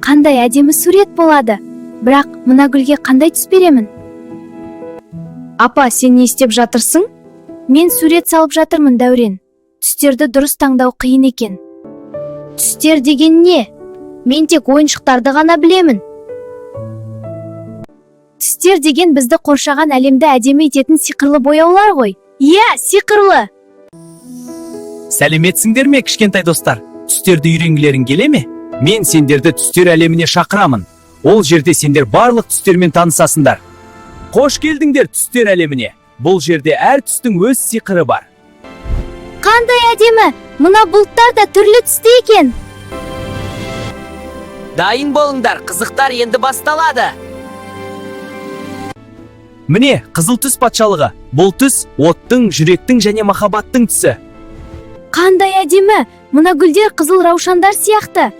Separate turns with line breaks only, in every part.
қандай әдемі сурет болады. Бірақ мына гүлге қандай түс беремін? Апа, сен не істеп жатырсың? Мен сурет салып жатырмын, Дәурен. Түстерді дұрыс таңдау қиын екен. Түстер деген не? Мен тек ойыншықтарды ғана білемін. Түстер деген бізді қоршаған әлемді әдемі ететін сиқырлы бояулар ғой. Иә, сиқырлы.
Сәлеметсіңдер ме, кішкентай достар? Түстерді үйренгілерің келе ме? Мен сендерді түстер әлеміне шақырамын. Ол жерде сендер барлық түстермен танысасыңдар. Қош келдіңдер түстер әлеміне. Бұл жерде әр түстің өз сиқыры бар.
Қандай әдемі! Мына бұлттар да түрлі түсті екен.
Дайын болыңдар, қызықтар енді басталады.
Міне, қызыл түс патшалығы. Бұл түс оттың, жүректің және махаббаттың түсі.
Қандай әдемі! Мына гүлдер қызыл раушандар сияқты.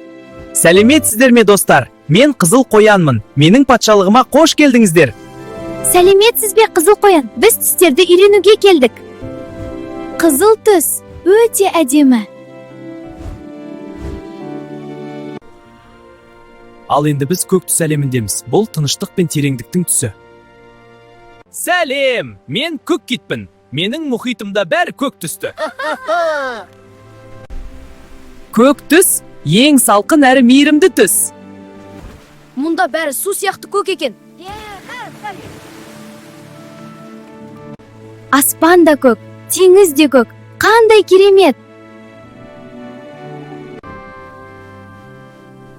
Сәлеметсіздер ме, достар? Мен қызыл қоянмын. Менің патшалығыма қош келдіңіздер.
Сәлеметсіз бе, қызыл қоян? Біз түстерді үйренуге келдік. Қызыл түс өте әдемі.
Ал енді біз көк түс әлеміндеміз. Бұл тыныштық пен тереңдіктің түсі. Сәлем! Мен көк китпін. Менің мұхитымда бәрі көк түсті. Көк түс ең салқын әрі мейірімді түс.
Мұнда бәрі су сияқты көк екен. Аспан да көк, теңіз де көк. Қандай керемет!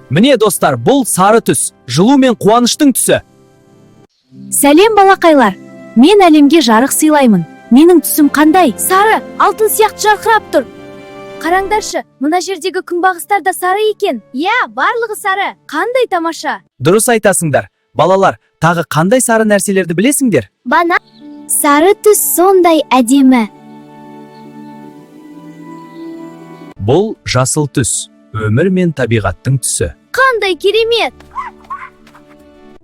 Міне, достар, бұл сары түс, жылу мен қуаныштың түсі.
Сәлем, балақайлар. Мен әлемге жарық сыйлаймын. Менің түсім қандай? Сары, алтын сияқты жарқырап тұр. Қараңдаршы, мына жердегі күнбағыстар да сары екен. Иә, барлығы сары. Қандай тамаша.
Дұрыс айтасыңдар. Балалар, тағы қандай сары нәрселерді білесіңдер?
Бана. Сары түс сондай әдемі.
Бұл жасыл түс, өмір мен табиғаттың түсі.
Қандай керемет.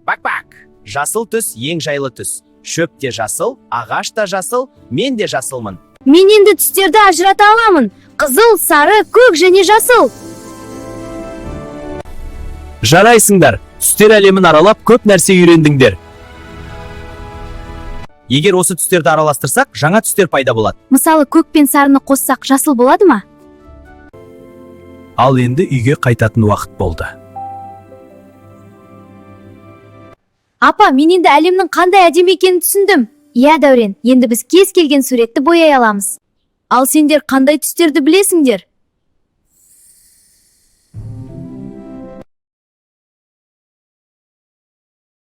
Бак-бак. Жасыл түс ең жайлы түс. Шөп те жасыл, ағаш та жасыл, мен де жасылмын.
Мен енді түстерді ажырата аламын. Қызыл, сары, көк және жасыл.
Жарайсыңдар. Түстер әлемін аралап көп нәрсе үйрендіңдер. Егер осы түстерді араластырсақ, жаңа түстер пайда болады.
Мысалы, көк пен сарыны қоссақ, жасыл болады ма?
Ал енді үйге қайтатын уақыт болды.
Апа, мен енді әлемнің қандай әдемі екенін түсіндім. Иә, Дәурен, енді біз кез келген суретті бояй аламыз. Ал сендер қандай түстерді білесіңдер?